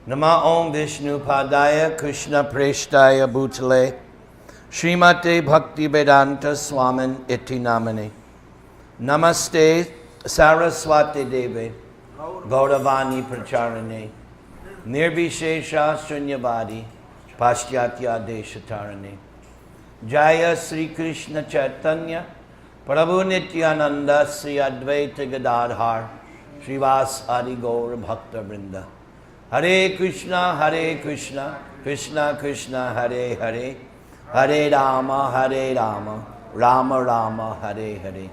Nama Om Vishnu Padaya Krishna Preshtaya Bhutale Srimate Bhaktivedanta Swamin Iti Namane Namaste Saraswati Deve Gauravani Pracharane Nirvishesha Shunyavadi Paschatya Deshatarane Jaya Sri Krishna Chaitanya Prabhu Nityananda Sri Advaita Gadadhar Srivas Adi Gaur Bhakta Vrinda Hare Krishna, Krishna Krishna, Hare Hare, Hare Rama, Rama Rama, Hare Hare.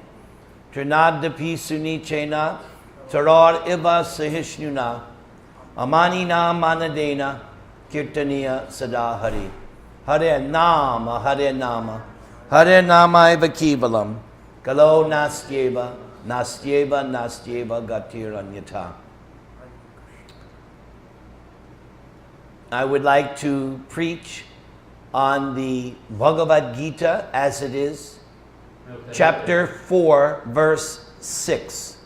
Trinadapi Sunichena, Tarar Iva Sahishnuna, Amanina Manadena, Kirtaniya Sada Hare. Hare Nama, Hare Nama, Hare Nama Eva Kevalam, Kalo Nastyeva, Nastyeva, Nastyeva Gatiranyata. I would like to preach on the Bhagavad-Gītā as it is, chapter 4, verse 6.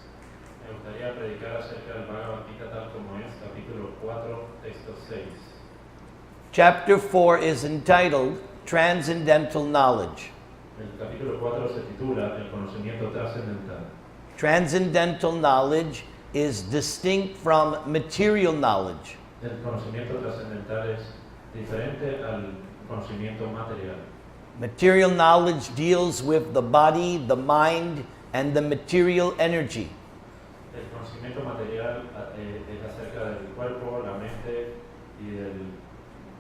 Chapter 4 is entitled Transcendental Knowledge. Transcendental knowledge is distinct from material knowledge. El conocimiento trascendental es diferente al conocimiento material. Material knowledge deals with the body, the mind, and the material energy. El conocimiento material es acerca del cuerpo, la mente y del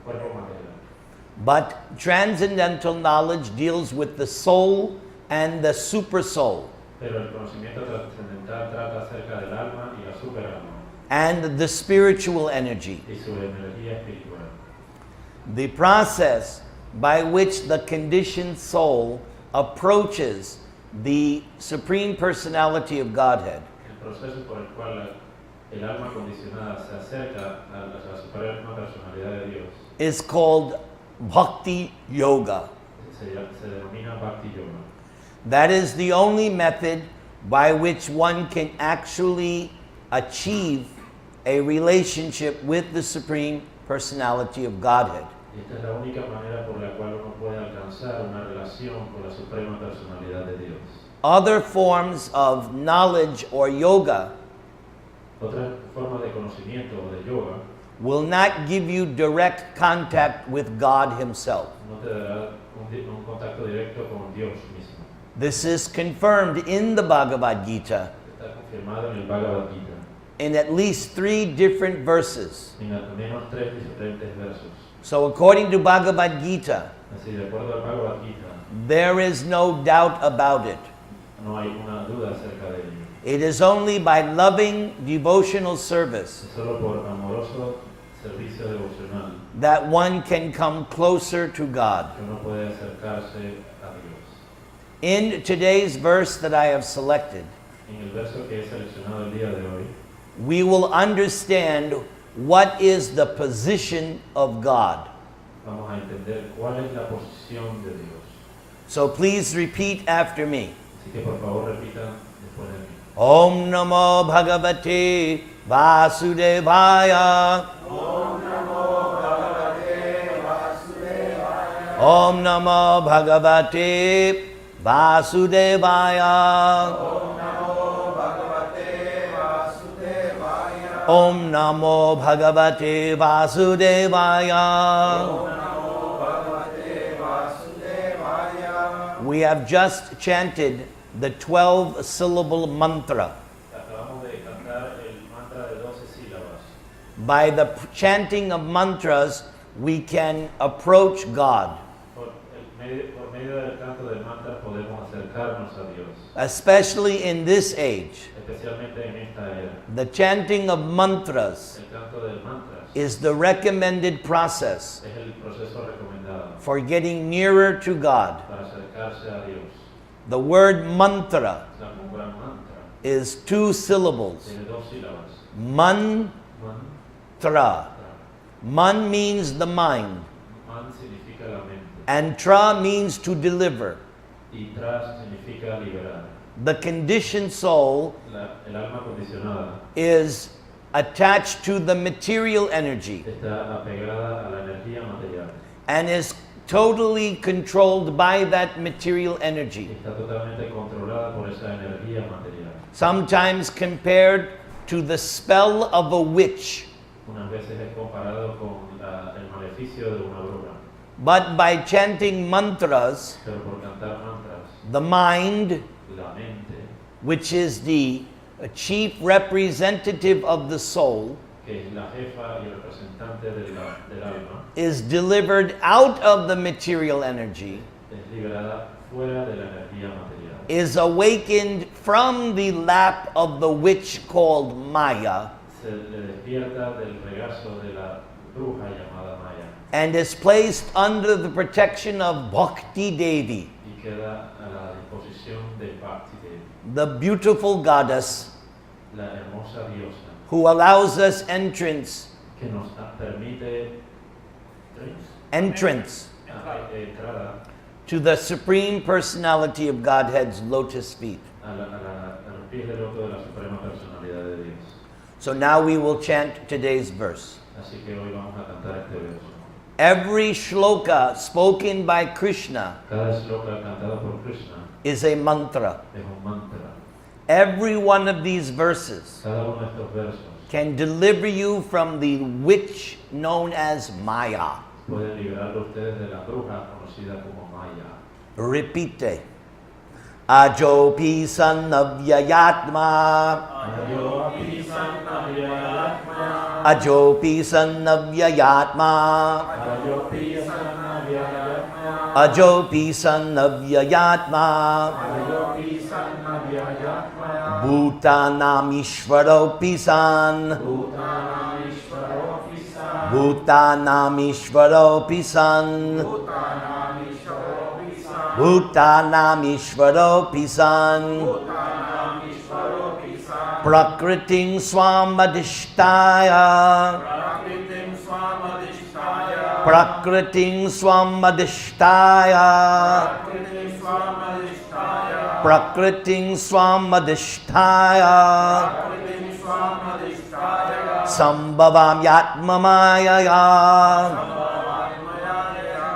cuerpo material. But transcendental knowledge deals with the soul and the super soul. Pero el conocimiento trascendental trata acerca del alma y la superalma. And the spiritual energy. The process by which the conditioned soul approaches the Supreme Personality of Godhead is called Bhakti Yoga. That is the only method by which one can actually achieve a relationship with the Supreme Personality of Godhead. Other forms of knowledge or yoga will not give you direct contact with God Himself. This is confirmed in the Bhagavad-Gītā in at least 3 different verses. So according to Bhagavad-Gītā, there is no doubt about it. It is only by loving devotional service that one can come closer to God. In today's verse that I have selected, we will understand what is the position of God. So please repeat after me. Om Namo Bhagavate Vasudevaya. Om Namo Bhagavate Vasudevaya. Om Namo Bhagavate Vasudevaya. We have just chanted the 12-syllable mantra. By the chanting of mantras, we can approach God. Especially in this age. The chanting of mantras is the recommended process for getting nearer to God. The word mantra is 2 syllables. Mantra. Man means the mind. And tra means to deliver. The conditioned soul is attached to the material energy está apegada a la energía material. and is totally controlled by that material energy. Está totalmente controlada por esa energía material. Sometimes compared to the spell of a witch. Unas veces es comparado con el maleficio de una bruja. But by chanting mantras, Pero por cantar mantras, the mind, la mente, which is the chief representative of the soul, que es la jefa y representante del alma, is delivered out of the material energy, es liberada fuera de la energía material. is awakened from the lap of the witch called Maya, Se le despierta del regazo de la bruja llamada Maya and is placed under the protection of Bhakti Devi, y queda a la disposición de Bhaktivedanta, the beautiful goddess la hermosa diosa who allows us entrance que nos permite entrada to the Supreme Personality of Godhead's lotus feet. a los pies del loto de la Suprema Personalidad de Dios. So now we will chant today's verse. Así que hoy vamos a cantar este verso. Every shloka spoken by Krishna Cada shloka cantado por Krishna is a mantra. es un mantra. Every one of these verses Cada uno de estos versos can deliver you from the witch known as Maya. puede liberarlo a ustedes de la bruja conocida como Maya. Repite. Ajopi sannavyayatma. Ajopi sannavyayatma. Ajopi sannavyayatma. Bhutanam ishvaropi san. Bhutanam ishvaropi san. Bhutanam ishvaropi san. Prakritim swamadhishtaya. Prakritim swamadhishtaya. Prakritim swamadhishtaya. Sambhavam yatmamayaya.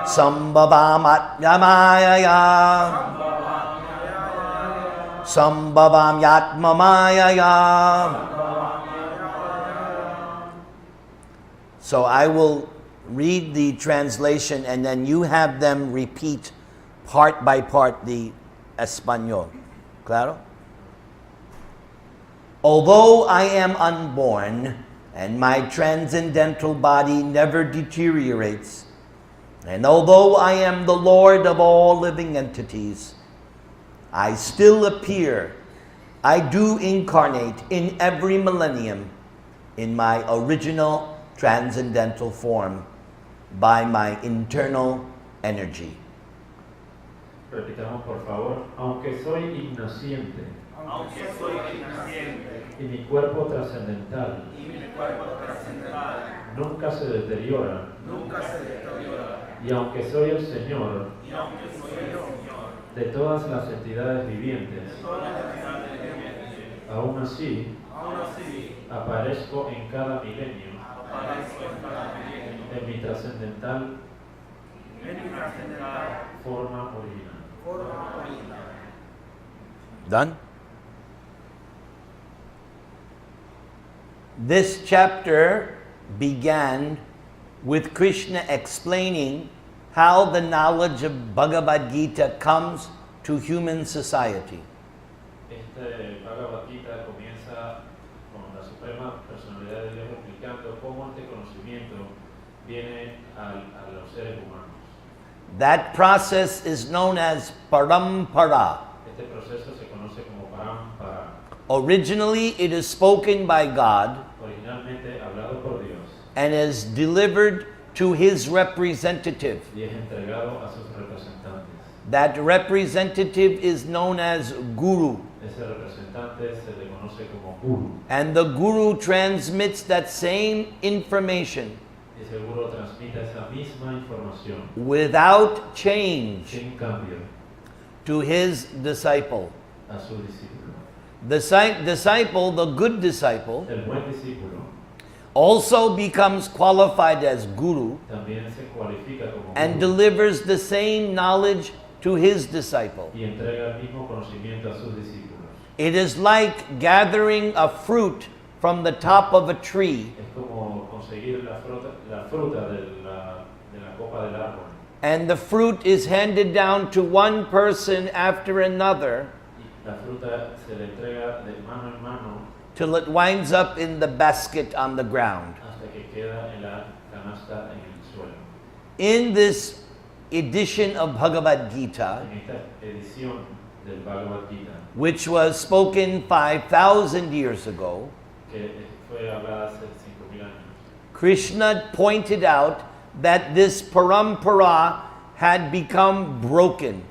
Sambhavam atmamayaya. Sambhavam yatmamayaya. So I will read the translation and then you have them repeat part by part the Español. Claro? Although I am unborn and my transcendental body never deteriorates, and although I am the Lord of all living entities, I still appear, I do incarnate in every millennium in my original transcendental form by my internal energy. Repitamos por favor. Aunque soy ignaciente y mi cuerpo trascendental nunca se deteriora, y aunque soy el Señor de todas las entidades vivientes, aún así aparezco en cada milenio en mi trascendental forma original. Done? This chapter began with Krishna explaining how the knowledge of Bhagavad-Gītā comes to human society. Este Bhagavad-Gītā comienza con la Suprema Personalidad de Dios explicando cómo este conocimiento viene a los seres humanos. That process is known as parampara. Este proceso se conoce como parampara. Originally, it is spoken by God Originalmente hablado por Dios and is delivered to his representative. y es entregado a sus representantes. That representative is known as Guru. Ese representante se le conoce como Guru. And the Guru transmits that same information Y ese Guru transmite esa misma información without change sin cambio to his disciple. a su discípulo. The disciple, the good disciple, el buen discípulo, also becomes qualified as guru también se cualifica como and gurú delivers the same knowledge to his disciple. y entrega el mismo conocimiento a sus discípulos. It is like gathering a fruit from the top of a tree Es como conseguir la fruta de la copa del árbol. and the fruit is handed down to one person after another Y la fruta se le entrega de mano en mano till it winds up in the basket on the ground. hasta que queda en la canasta en el suelo. In this edition of Bhagavad-Gītā, En esta edición del Bhagavad-Gītā, which was spoken 5,000 years ago, que fue hablada hace 5,000 años, Krishna pointed out that this parampara had become broken.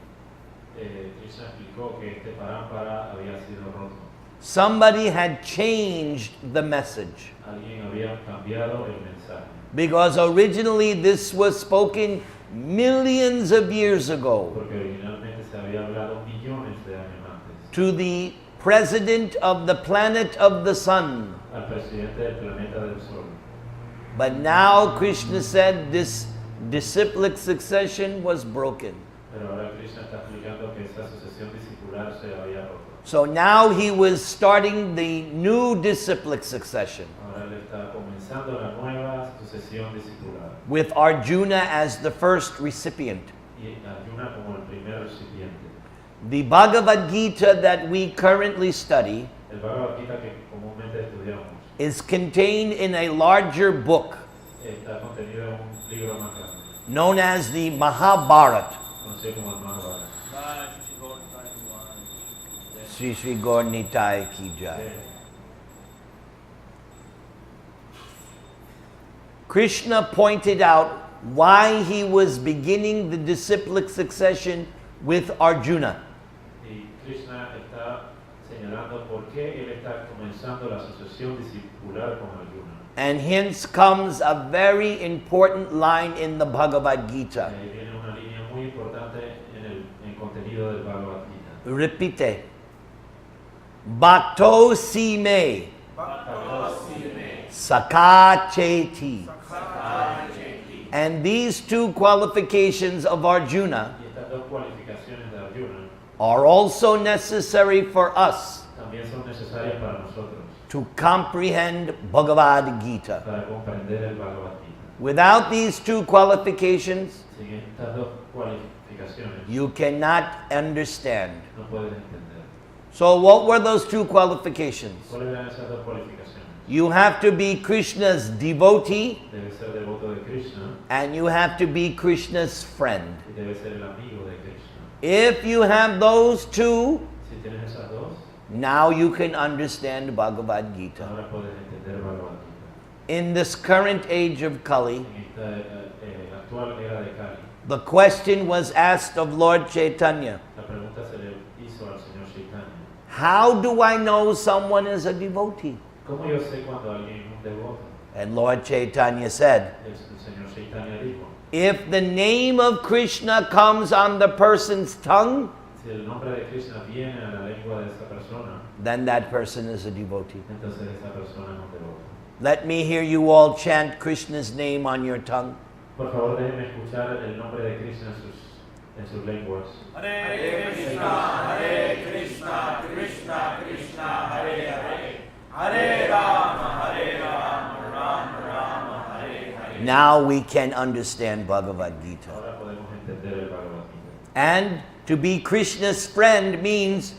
Krishna explicó que este parampara había sido roto. Somebody had changed the message. Alguien había cambiado el mensaje. Because originally this was spoken millions of years ago Porque originalmente se había hablado millones de años antes to the president of the planet of the sun. al presidente del planeta del Sol. But now Krishna said this disciplic succession was broken. Pero ahora Krishna está explicando que esa sucesión discipular se había roto. So now he was starting the new disciplic succession Ahora le está comenzando la nueva sucesión discipular. with Arjuna as the first recipient. Y Arjuna como el primer recipiente. The Bhagavad-Gītā that we currently study El Bhagavad-Gītā que comúnmente estudiamos is contained in a larger book está contenido en un libro más grande, known as the Mahabharata. conocido como el Bhagavad. Sri Sri Gaur Nitai ki jai. Krishna pointed out why he was beginning the disciplic succession with Arjuna. Y Krishna está señalando por qué él está comenzando la sucesión discipular con Arjuna. And hence comes a very important line in the Bhagavad-Gītā. Ahí viene una línea muy importante en el contenido del Bhagavad-Gītā. Repite. Bhakto si me Sakha cheti. And these two qualifications of Arjuna Y estas dos cualificaciones de Arjuna are also necessary for us también son necesarias para nosotros, to comprehend Bhagavad-Gītā. para comprender el Bhagavad-Gītā. Without these two qualifications, Sin estas dos cualificaciones you cannot understand. no puedes entender. So what were those two qualifications? ¿Cuáles eran esas dos cualificaciones? You have to be Krishna's devotee Debe ser devoto de Krishna and you have to be Krishna's friend. y debe ser el amigo de Krishna. If you have those two, Si tienes esas dos, now you can understand Bhagavad-Gītā. ahora puedes entender el Bhagavad-Gītā. In this current age of Kali, En esta actual era de Kali, the question was asked of Lord Chaitanya, la pregunta se le hizo al Señor Chaitanya. how do I know someone is a devotee? ¿Cómo yo sé cuando alguien es un devoto? And Lord Chaitanya said, El Señor Chaitanya dijo, if the name of Krishna comes on the person's tongue, si el nombre de Krishna viene a la lengua de esa persona, then that person is a devotee. entonces esa persona es un devoto. Let me hear you all chant Krishna's name on your tongue. Por favor, déjenme escuchar el nombre de Krishna en sus lenguas. Hare Krishna, Krishna Krishna, Hare Hare, Hare Rama, Rama Rama, Hare Hare. Now we can understand Bhagavad-Gītā. Ahora podemos entender el Bhagavad-Gītā. And to be Krishna's friend means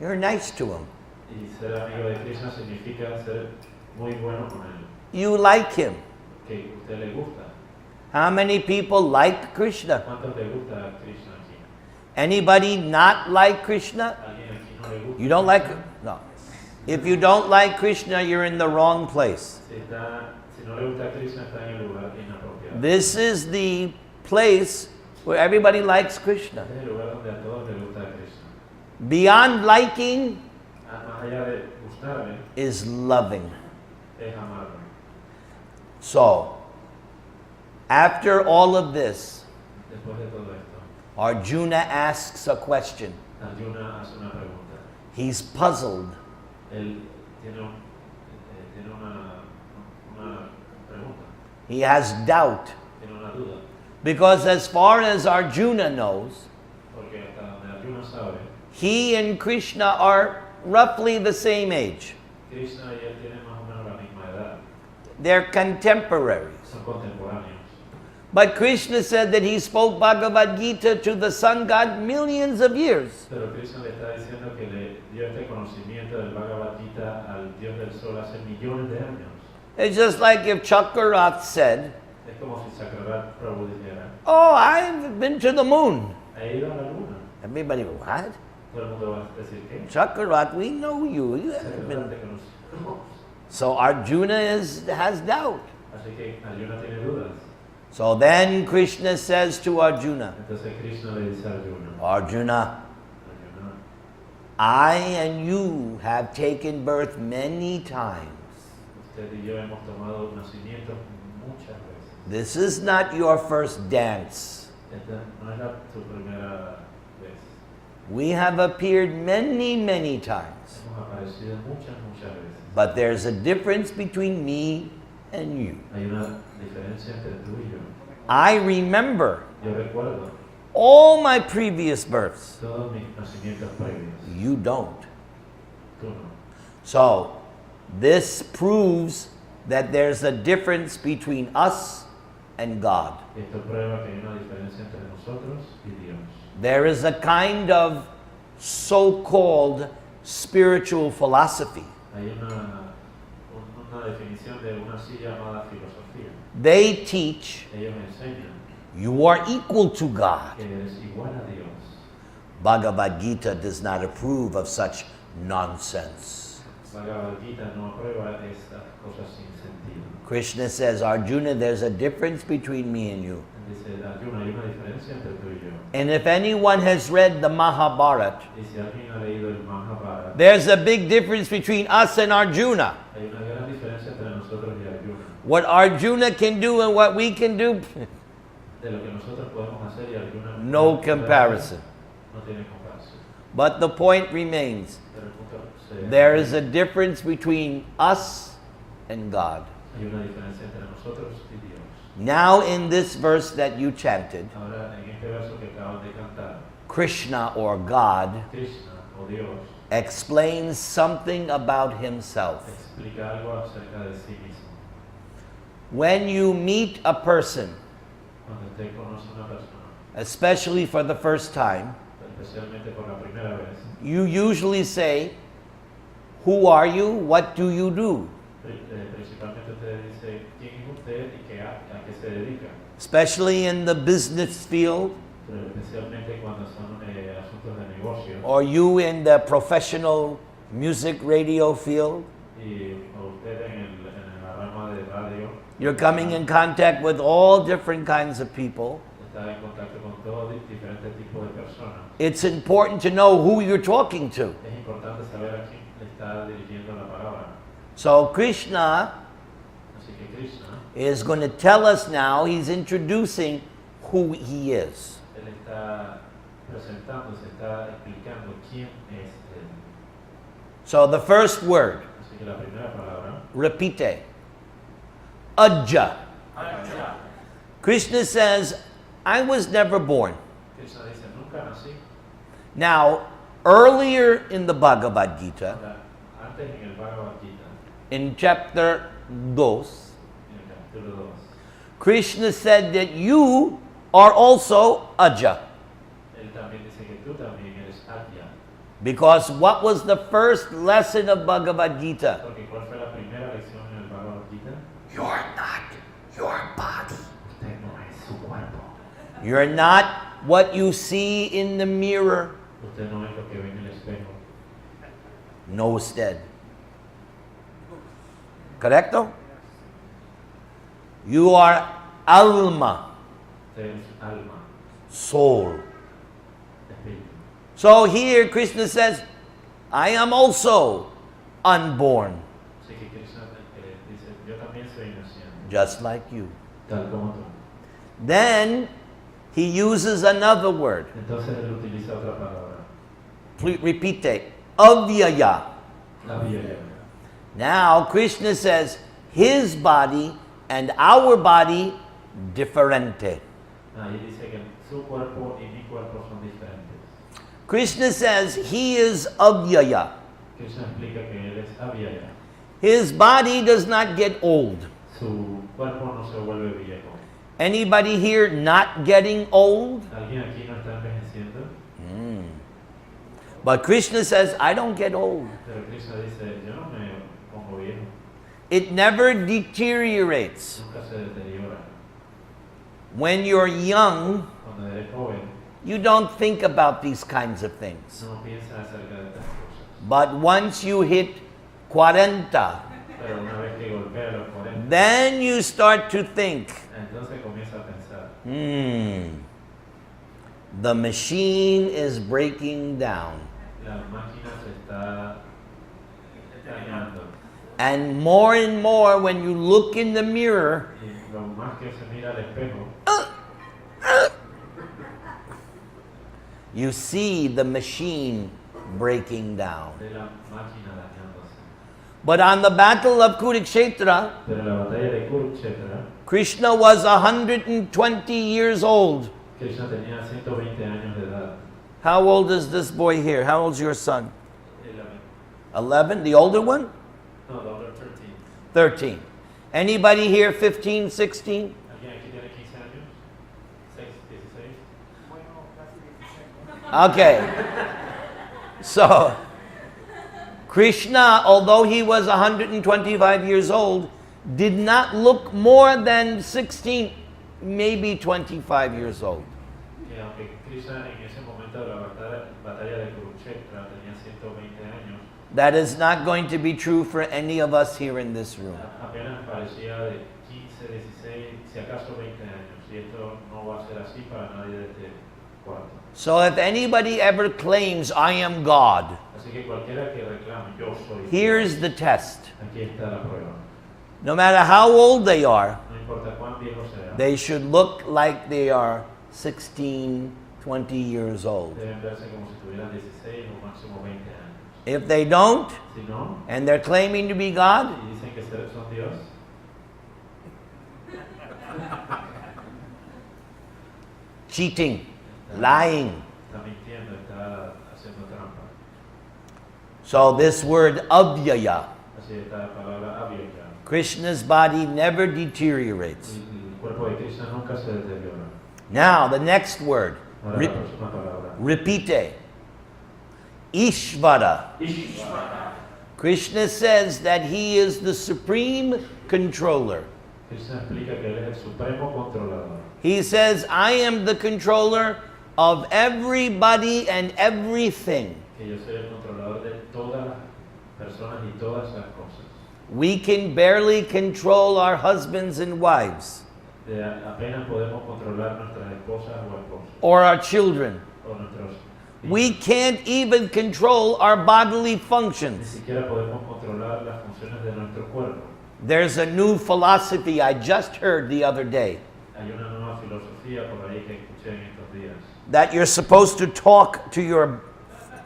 you're nice to him. Y ser amigo de Krishna significa ser muy bueno con él. You like him. Que a usted le gusta. How many people like Krishna? ¿Cuántos le gusta a Krishna aquí? Anybody not like Krishna? ¿Alguien aquí no le gusta? You don't like him? No. If you don't like Krishna, you're in the wrong place. Si no le gusta a Krishna, está en el lugar inapropiado. This is the place where everybody likes Krishna. Este es el lugar donde a todos les gusta a Krishna. Beyond liking Más allá de gustarle, is loving. es amarlo. So, after all of this, Después de todo esto, Arjuna asks a question. Arjuna hace una pregunta. He's puzzled. Él tiene una pregunta, He has doubt. tiene una duda, Because as far as Arjuna knows, porque hasta donde Arjuna sabe, he and Krishna are roughly the same age. Krishna y él tienen más o menos la misma edad, They're contemporaries. son contemporáneos. But Krishna said that he spoke Bhagavad-Gītā to the sun god millions of years. Pero Krishna le está diciendo que le dio este conocimiento del Bhagavad-Gītā al Dios del Sol hace millones de años. It's just like if Chakravarti said, Es como si Chakravarti Prabhu dijera, "Oh, I've been to the moon." he ido a la luna. Everybody, what? Todo el mundo va a decir, ¿qué? Chakravarti, we know you. You haven't been. Chakravarti conocemos. So Arjuna has doubt. Así que Arjuna tiene dudas. So then Krishna says to Arjuna, Entonces Krishna le dice a Arjuna, Arjuna, Arjuna, I and you have taken birth many times. usted y yo hemos tomado nacimientos muchas veces. This is not your first dance. Esta no era tu primera vez. We have appeared many, many times. Hemos aparecido muchas veces. But there's a difference between me and you. Hay una diferencia entre tú y yo. I remember Yo recuerdo all my previous births. todos mis nacimientos previos. You don't. Tú no. So, this proves that there's a difference between us and God. Esto prueba que hay una diferencia entre nosotros y Dios. There is a kind of so-called spiritual philosophy. Hay una definición de una así llamada filosofía. They teach Ellos enseñan you are equal to God. que eres igual a Dios. Bhagavad-Gītā does not approve of such nonsense. Bhagavad-Gītā no aprueba estas cosas sin sentido. Krishna says, Arjuna, there's a difference between me and you. Dice Arjuna, hay una diferencia entre tú y yo. And if anyone has read the Mahabharata, Y si alguien ha leído el Mahabharata, there's a big difference between us and Arjuna. hay una gran diferencia entre nosotros y Arjuna. What Arjuna can do and what we can do, De lo que nosotros podemos hacer y Arjuna no comparison. No tiene comparación. But the point remains, Pero el punto there is a difference between us and God. hay una diferencia entre nosotros y Dios. Now in this verse that you chanted, Ahora, en este verso que acaban de cantar, Krishna or God Krishna o Dios explains something about himself. explica algo acerca de sí mismo. When you meet a person, Cuando usted conoce a una persona, especially for the first time, especialmente por la primera vez, you usually say, "Who are you? What do you do?" principalmente usted dice quién es usted y a qué se dedica. Especially in the business field, Pero especialmente cuando son asuntos de negocio or you in the professional music radio field. y o usted en la rama de radio You're coming in contact with all different kinds of people. está en contacto con todos diferentes tipos de personas. It's important to know who you're talking to. Es importante saber a quién le está dirigiendo la palabra. So Krishna Así que Krishna, is going to tell us now, he's introducing who he is. él está presentando, se está explicando quién es él. So the first word, Así que la primera palabra, repite, Ajja. Ajja. Krishna says, I was never born. Krishna dice, nunca nací. Now, earlier in the Bhagavad-Gītā, Ahora, antes en el Bhagavad-Gītā, in chapter 2, en el capítulo 2, Krishna said that you are also Ajja. él también dice que tú también eres Ajja. Because what was the first lesson of Bhagavad-Gītā? Porque ¿cuál fue la primera lección en el Bhagavad-Gītā? You're not your body. Usted no es su cuerpo. You're not what you see in the mirror. Usted no es lo que ve en el espejo. No usted. Correcto? You are alma, Usted es alma, soul. espíritu. So here Krishna says, I am also unborn, Así que Krishna dice, yo también soy naciente, just like you. tal como tú. Then he uses another word. Entonces él utiliza otra palabra. Repeat it. Avyaya. Now Krishna says his body and our body diferente. Ahí dice que su cuerpo y mi cuerpo son diferentes. Krishna says he is avyaya. Krishna explica que él es avyaya. His body does not get old. Su cuerpo no se vuelve viejo. Anybody here not getting old? ¿Alguien aquí no está envejeciendo? But Krishna says, I don't get old. Pero Krishna dice, yo no me pongo viejo. It never deteriorates. Nunca se deteriora. When you're young, Cuando eres joven, you don't think about these kinds of things. no piensas acerca de estas cosas. But once you hit 40, Pero una vez que golpea los 40, then you start to think, entonces comienza a pensar, the machine is breaking down. la máquina se está dañando. And more, when you look in the mirror, Y lo más que se mira al espejo, you see the machine breaking down. ve la máquina dañándose. But on the battle of Kurukshetra, Pero la batalla de Kurukshetra, Krishna was 120 years old. Krishna tenía 120 años de edad. How old is this boy here? How old's your son? 11. 11? The older one? No, the older 13. 13. Anybody here 15, 16? ¿Alguien aquí tiene 15 años? 6, 16. Okay. So, Krishna, although he was 125 years old, did not look more than 16, maybe 25 years old. Que aunque Krishna en ese momento de la batalla de Kurukshetra tenía 120 años, That is not going to be true for any of us here in this room. apenas parecía de 15, 16, si acaso 20 años. Y esto no va a ser así para nadie de este cuarto. So if anybody ever claims, I am God, Así que cualquiera que reclame, yo soy here's Dios, the test. aquí está la prueba. No matter how old they are, No importa cuán viejo sea, they should look like they are 16, 20 years old. deben verse como si tuvieran 16 o máximo 20 años. If they don't, Si no, and they're claiming to be God, y dicen que son Dios, cheating, lying. está mintiendo, está haciendo trampa. So this word avyaya, Así está la palabra abierta. Krishna's body never deteriorates. El cuerpo de Krishna nunca se deteriora. Now the next word, Ahora la próxima palabra. repeat. Ishvara. Ishvara. Krishna says that he is the supreme controller. Krishna explica que él es el supremo controlador. He says, I am the controller of everybody and everything. Que yo soy el controlador de todas las personas y todas las cosas. We can barely control our husbands and wives, Apenas podemos controlar nuestras esposas o esposos. or our children. O nuestros hijos. We can't even control our bodily Ni functions. siquiera podemos controlar las funciones de nuestro cuerpo. There's a new philosophy I just heard the other day, Hay una nueva filosofía por ahí que escuché en estos días. that you're supposed to talk to your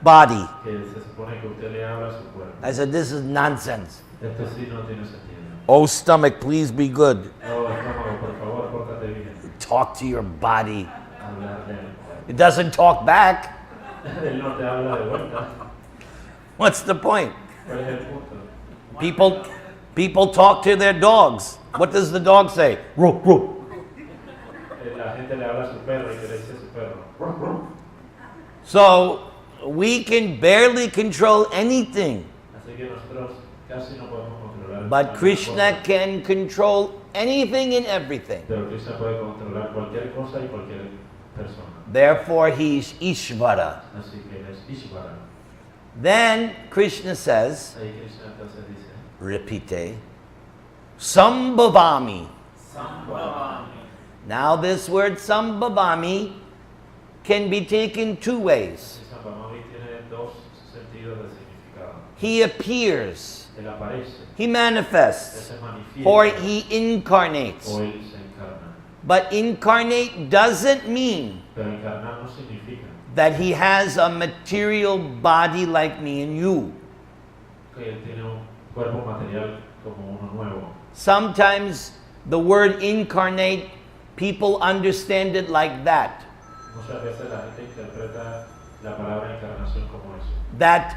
body. Que se supone que usted le habla a su cuerpo. I said, this is nonsense. Esto sí no tiene sentido. Oh, stomach, please be good. Oh, estómago, por favor, pórtate bien. Talk to your body. Hablar de él. It doesn't talk back. Él no te habla de vuelta. What's the point? ¿Cuál es el punto? People talk to their dogs. What does the dog say? Ruh, ruh. La gente le habla a su perro y que le dice a su perro. So we can barely control anything, Así que nosotros casi no podemos controlar. but ninguna Krishna cosa. can control anything and everything. Pero Krishna puede controlar cualquier cosa y cualquier persona. Therefore, he's Ishvara. Así que él es Ishvara. Then Krishna says, Ahí Krishna entonces dice, repeat, Sambhavami. Sambhavami. Now this word Sambhavami can be taken two ways. y Sambhavami tiene dos sentidos de significado. He appears, Él aparece, he él manifests, se manifiesta, or he incarnates. o él se encarna. But incarnate doesn't mean Pero encarnar no significa that he has a material body like me and you. que él tiene un cuerpo material como uno nuevo. Sometimes the word incarnate, people understand it like that. Muchas veces la gente interpreta la palabra encarnación como eso. That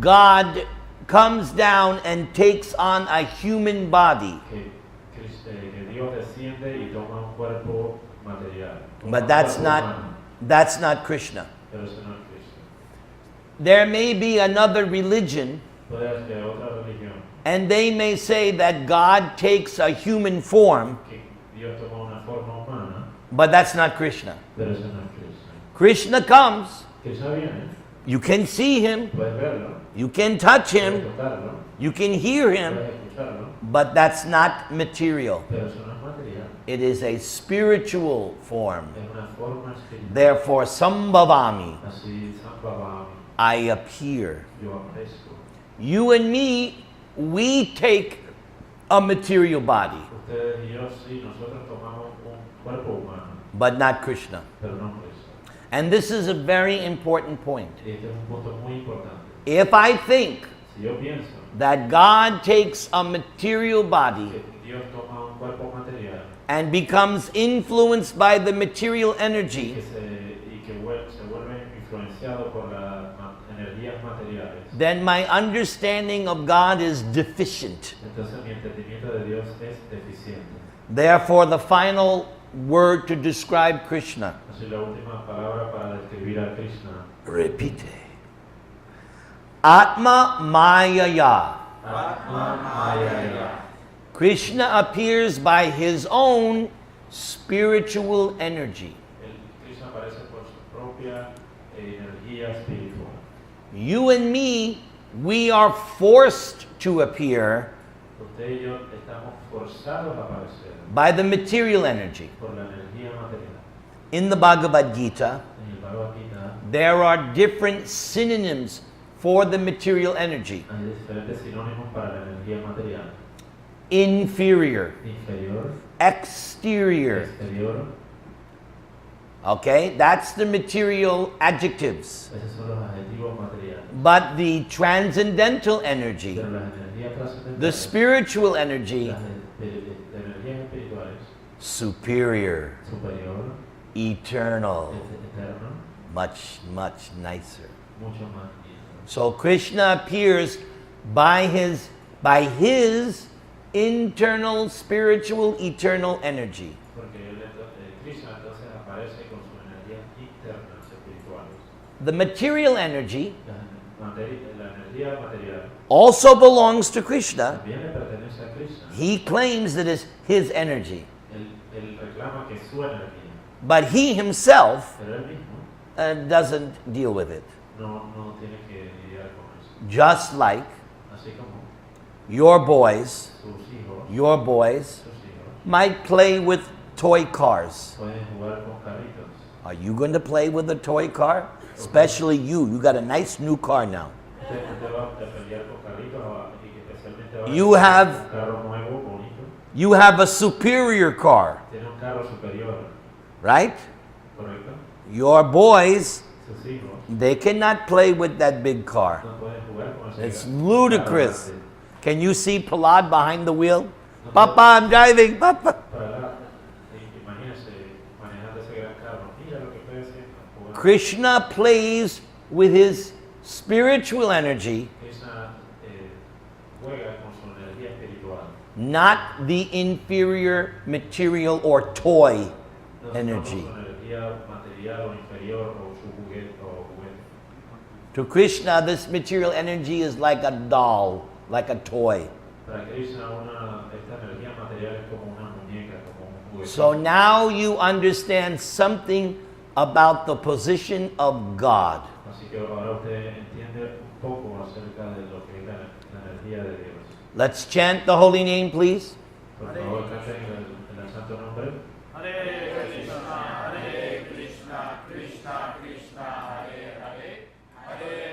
God comes down and takes on a human body. Que Dios desciende y toma un cuerpo material. But that's not Krishna. Pero eso no es Cristo. There may be another religion, Puede haber otra religión and they may say that God takes a human form, que Dios toma una forma humana, but that's not Krishna. pero eso no es Cristo. Krishna comes, Cristo viene, you can see him, puedes verlo, you can touch puedes him, tocarlo, you can hear puedes him, escucharlo, but that's not material. pero eso no es material. It is a spiritual form. Es una forma espiritual. Therefore, sambhavami, Así, Sambhavami, I appear. yo aparezco. You and me, we take a material body, Ustedes y yo, sí, nosotros tomamos un cuerpo humano, but not Krishna. pero no Cristo. And this is a very important point. Y este es un punto muy importante. If I think Si yo pienso that God takes a material body que Dios toma un cuerpo material and becomes influenced by the material y energy, que se vuelve influenciado por las energías materiales, then my understanding of God is deficient. entonces mi entendimiento de Dios es deficiente. Therefore, the final word to describe Krishna, Así la última palabra para describir a Krishna, repite, Atma Mayaya. Atma Mayaya. Krishna appears by his own spiritual energy. Krishna aparece por su propia energía espiritual. You and me, we are forced to appear Usted y yo estamos forzados a aparecer by the material energy. por la energía material. In the Bhagavad-Gītā, En el Bhagavad-Gītā there are different synonyms for the material energy. hay diferentes sinónimos para la energía material. Inferior, Inferior, exterior. exterior, Okay, that's the material adjectives. esos son los adjetivos materiales. But the transcendental energy, Pero las energías trascendentales, the spiritual energy, las energías espirituales, superior, superior, eternal, eterno, much, much nicer. mucho más lindo. So Krishna appears by his internal, spiritual, eternal energy. Porque Krishna entonces aparece con sus energías internas espirituales. The material energy La energía material also belongs to Krishna. también le pertenece a Krishna. He claims that it's his energy. Él reclama que es su energía, But he himself pero él mismo doesn't deal with it. no tiene que lidiar con eso. Just like Así como your boys sus hijos might play with toy cars. pueden jugar con carritos. Are you going to play with a toy car? Especially you. You got a nice new car now. Usted va a pelear con carritos y que especialmente va a You have- un carro nuevo, bonito. You have a superior car, Tiene un carro superior, right? ¿correcto? Your boys, Sus hijos they cannot play with that big car. no pueden jugar con ese It's carro ludicrous. grande. Can you see Prahlad behind the wheel? Papa, I'm driving. Papa. Para imagínese manejando ese gran carro. Mira lo que estoy haciendo. Jugando. Krishna plays with his spiritual energy, Krishna juega con su energía espiritual. not the inferior material or toy No energy. con su energía material o inferior o su juguete. To Krishna, this material energy is like a doll, like a toy. Para Krishna esta energía material es como una muñeca, como un juguete. So now you understand something about the position of God. Así que ahora usted entiende un poco acerca de lo que es la energía de Dios. Let's chant the holy name, please. Por favor, canten el santo nombre. Hare Krishna, Krishna Krishna, Hare Hare, Hare